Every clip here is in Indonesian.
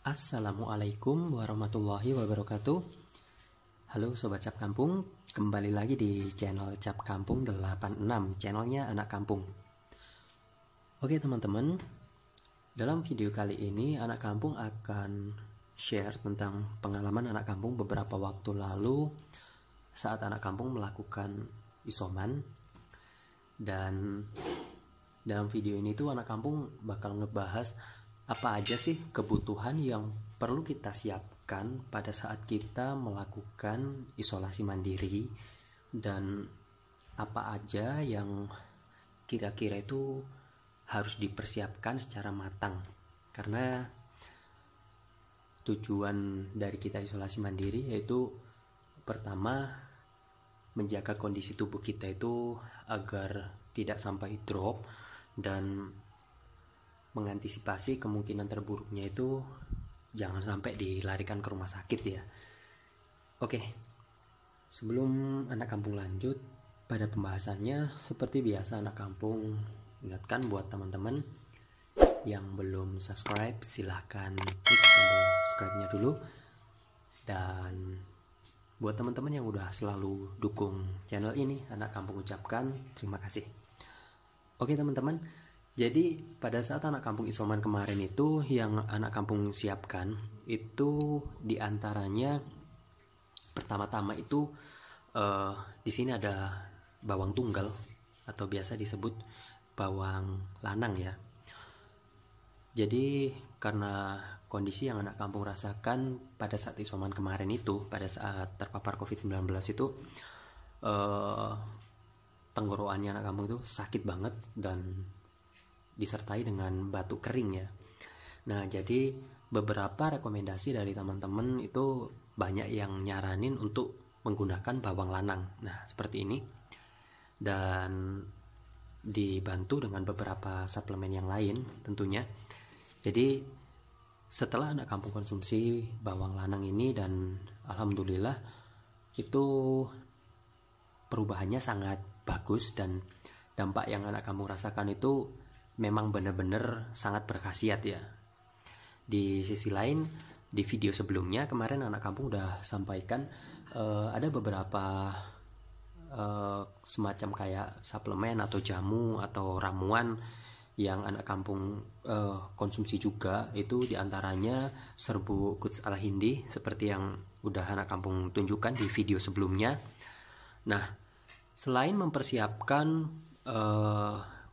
Assalamualaikum warahmatullahi wabarakatuh. Halo Sobat Cap Kampung, kembali lagi di channel Cap Kampung 86, channelnya Anak Kampung. Oke teman-teman, dalam video kali ini Anak Kampung akan share tentang pengalaman Anak Kampung beberapa waktu lalu saat Anak Kampung melakukan isoman. Dan dalam video ini tuh Anak Kampung bakal ngebahas apa aja sih kebutuhan yang perlu kita siapkan pada saat kita melakukan isolasi mandiri, dan apa aja yang kira-kira itu harus dipersiapkan secara matang. Karena tujuan dari kita isolasi mandiri yaitu pertama, menjaga kondisi tubuh kita itu agar tidak sampai drop dan mengantisipasi kemungkinan terburuknya itu jangan sampai dilarikan ke rumah sakit ya. Oke, sebelum Anak Kampung lanjut pada pembahasannya, seperti biasa Anak Kampung ingatkan buat teman-teman yang belum subscribe, silahkan klik tombol subscribe-nya dulu. Dan buat teman-teman yang udah selalu dukung channel ini, Anak Kampung ucapkan terima kasih. Oke teman-teman, jadi pada saat Anak Kampung isoman kemarin itu yang Anak Kampung siapkan itu diantaranya pertama-tama itu di sini ada bawang tunggal atau biasa disebut bawang lanang ya. Jadi karena kondisi yang Anak Kampung rasakan pada saat isoman kemarin itu, pada saat terpapar COVID-19 itu tenggorokannya Anak Kampung itu sakit banget dan disertai dengan batuk kering ya. Nah, jadi beberapa rekomendasi dari teman-teman itu banyak yang nyaranin untuk menggunakan bawang lanang. Nah, seperti ini. Dan dibantu dengan beberapa suplemen yang lain tentunya. Jadi setelah Anak Kampung konsumsi bawang lanang ini, dan alhamdulillah itu perubahannya sangat bagus, dan dampak yang Anak Kampung rasakan itu memang benar-benar sangat berkhasiat ya. Di sisi lain, di video sebelumnya kemarin Anak Kampung udah sampaikan ada beberapa semacam kayak suplemen atau jamu atau ramuan yang Anak Kampung konsumsi juga. Itu diantaranya serbuk Quds Al Hindi seperti yang udah Anak Kampung tunjukkan di video sebelumnya. Nah, selain mempersiapkan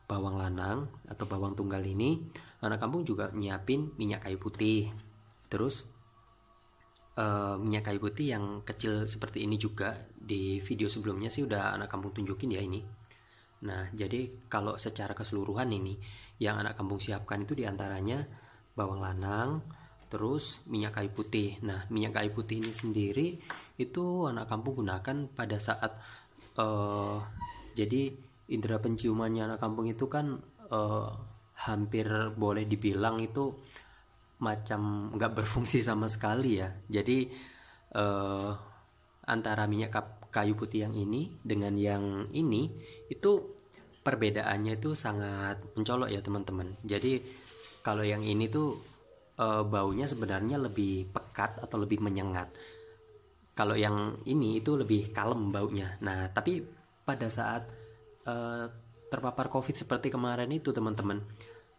bawang lanang atau bawang tunggal ini, Anak Kampung juga nyiapin minyak kayu putih. Terus minyak kayu putih yang kecil seperti ini juga di video sebelumnya sih udah Anak Kampung tunjukin ya ini. Nah, jadi kalau secara keseluruhan ini yang Anak Kampung siapkan itu diantaranya bawang lanang, terus minyak kayu putih. Nah, minyak kayu putih ini sendiri itu Anak Kampung gunakan pada saat jadi indera penciumannya Anak Kampung itu kan hampir boleh dibilang itu macam nggak berfungsi sama sekali ya. Jadi antara minyak kayu putih yang ini dengan yang ini itu perbedaannya itu sangat mencolok ya teman-teman. Jadi kalau yang ini tuh baunya sebenarnya lebih pekat atau lebih menyengat. Kalau yang ini itu lebih kalem baunya. Nah, tapi pada saat terpapar COVID seperti kemarin itu teman-teman,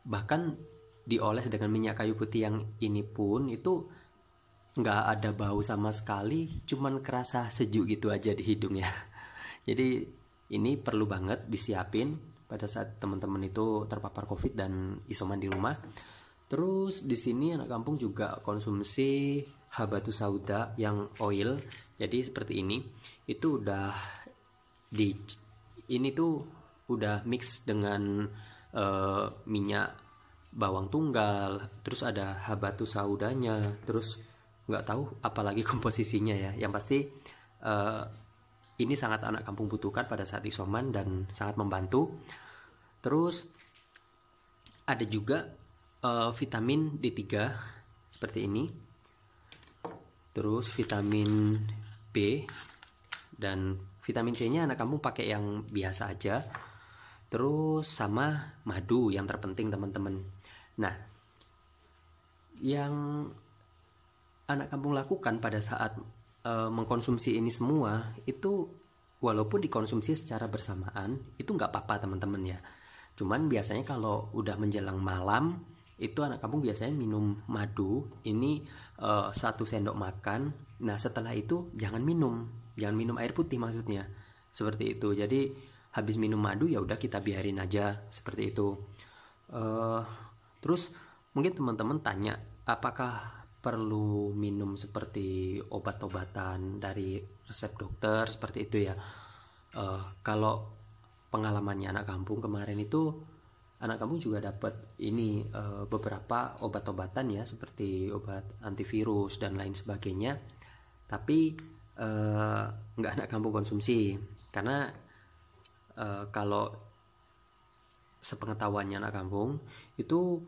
bahkan dioles dengan minyak kayu putih yang ini pun itu nggak ada bau sama sekali, cuman kerasa sejuk gitu aja di hidung ya. Jadi ini perlu banget disiapin pada saat teman-teman itu terpapar COVID dan isoman di rumah. Terus di sini Anak Kampung juga konsumsi habatus sauda yang oil. Jadi seperti ini, itu udah ini tuh udah mix dengan minyak bawang tunggal, terus ada habatus saudanya, terus nggak tahu apalagi komposisinya ya. Yang pasti ini sangat Anak Kampung butuhkan pada saat isoman dan sangat membantu. Terus ada juga vitamin D3 seperti ini, terus vitamin B, dan vitamin C-nya Anak Kampung pakai yang biasa aja. Terus sama madu yang terpenting teman-teman. Nah, yang anak kampung lakukan pada saat mengkonsumsi ini semua itu, walaupun dikonsumsi secara bersamaan itu nggak apa-apa teman-teman ya. Cuman biasanya kalau udah menjelang malam itu anak kampung biasanya minum madu ini 1 sendok makan. Nah setelah itu jangan minum air putih maksudnya, seperti itu. Jadi habis minum madu ya udah kita biarin aja seperti itu. Terus mungkin teman-teman tanya, apakah perlu minum seperti obat-obatan dari resep dokter seperti itu ya? Kalau pengalamannya anak kampung kemarin itu, anak kampung juga dapat ini beberapa obat-obatan ya, seperti obat antivirus dan lain sebagainya, tapi nggak anak kampung konsumsi karena kalau sepengetahuannya anak kampung itu,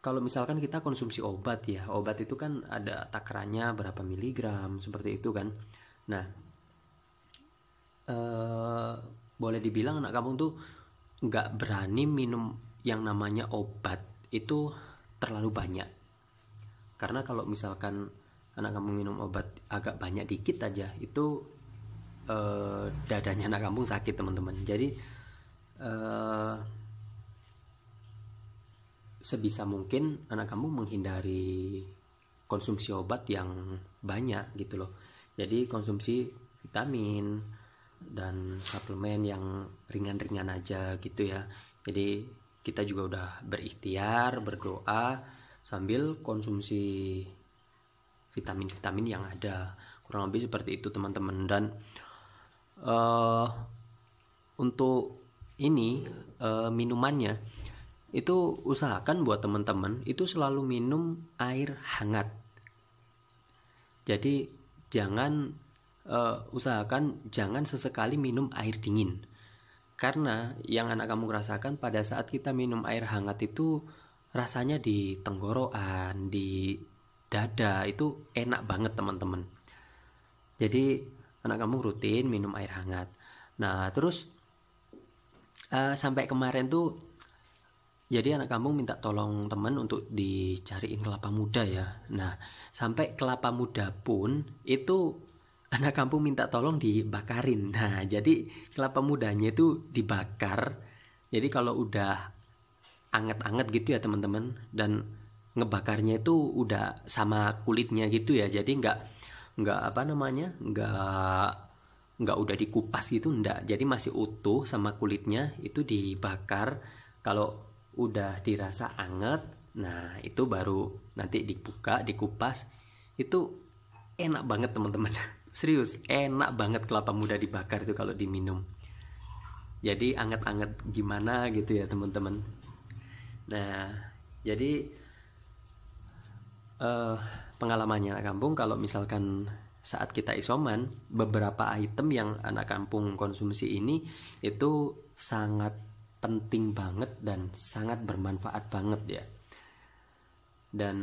kalau misalkan kita konsumsi obat ya, obat itu kan ada takarannya berapa miligram seperti itu kan. Nah boleh dibilang anak kampung tuh nggak berani minum yang namanya obat itu terlalu banyak, karena kalau misalkan anak kampung minum obat agak banyak dikit aja itu dadanya anak kampung sakit teman-teman. Jadi sebisa mungkin anak kampung menghindari konsumsi obat yang banyak gitu loh. Jadi konsumsi vitamin dan suplemen yang ringan-ringan aja gitu ya. Jadi kita juga udah berikhtiar, berdoa sambil konsumsi vitamin-vitamin yang ada, kurang lebih seperti itu teman-teman. Dan untuk ini minumannya itu usahakan buat teman-teman itu selalu minum air hangat. Jadi jangan usahakan jangan sesekali minum air dingin, karena yang anak kamu rasakan pada saat kita minum air hangat itu rasanya di tenggorokan, di dada itu enak banget teman-teman. Jadi anak kamu rutin minum air hangat. Nah terus sampai kemarin tuh, jadi anak kampung minta tolong teman untuk dicariin kelapa muda ya. Nah sampai kelapa muda pun itu anak kampung minta tolong dibakarin. Nah jadi kelapa mudanya itu dibakar. Jadi kalau udah anget-anget gitu ya teman-teman, dan ngebakarnya itu udah sama kulitnya gitu ya. Jadi nggak apa namanya, nggak udah dikupas gitu, enggak. Jadi masih utuh sama kulitnya itu dibakar. Kalau udah dirasa anget, nah itu baru nanti dibuka, dikupas, itu enak banget teman-teman. Serius enak banget kelapa muda dibakar itu kalau diminum. Jadi anget-anget gimana gitu ya teman-teman. Nah jadi pengalamannya anak kampung, kalau misalkan saat kita isoman, beberapa item yang anak kampung konsumsi ini itu sangat penting banget dan sangat bermanfaat banget ya. Dan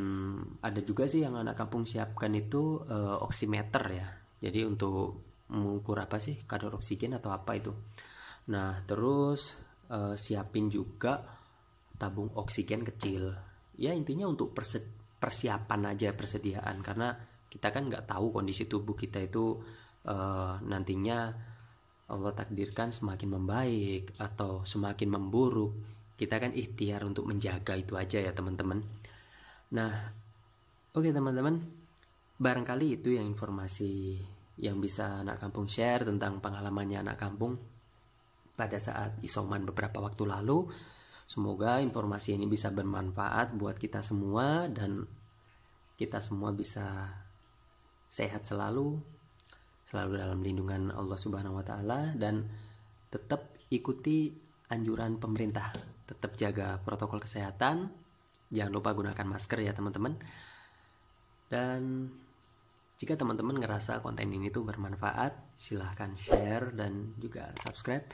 ada juga sih yang anak kampung siapkan itu oximeter ya. Jadi untuk mengukur apa sih, kadar oksigen atau apa itu. Nah terus siapin juga tabung oksigen kecil. Ya intinya untuk persiapan aja, persediaan, karena kita kan nggak tahu kondisi tubuh kita itu nantinya Allah takdirkan semakin membaik atau semakin memburuk. Kita kan ikhtiar untuk menjaga itu aja ya teman-teman. Nah oke teman-teman, barangkali itu yang informasi yang bisa anak kampung share tentang pengalamannya anak kampung pada saat isoman beberapa waktu lalu. Semoga informasi ini bisa bermanfaat buat kita semua dan kita semua bisa sehat selalu dalam lindungan Allah Subhanahu wa taala, dan tetap ikuti anjuran pemerintah, tetap jaga protokol kesehatan, jangan lupa gunakan masker ya teman-teman. Dan jika teman-teman ngerasa konten ini tuh bermanfaat, silahkan share dan juga subscribe.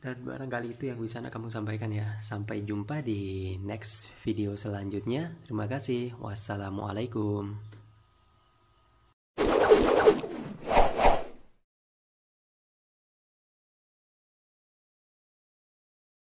Dan barangkali itu yang bisa kamu sampaikan ya. Sampai jumpa di next video selanjutnya. Terima kasih. Wassalamualaikum.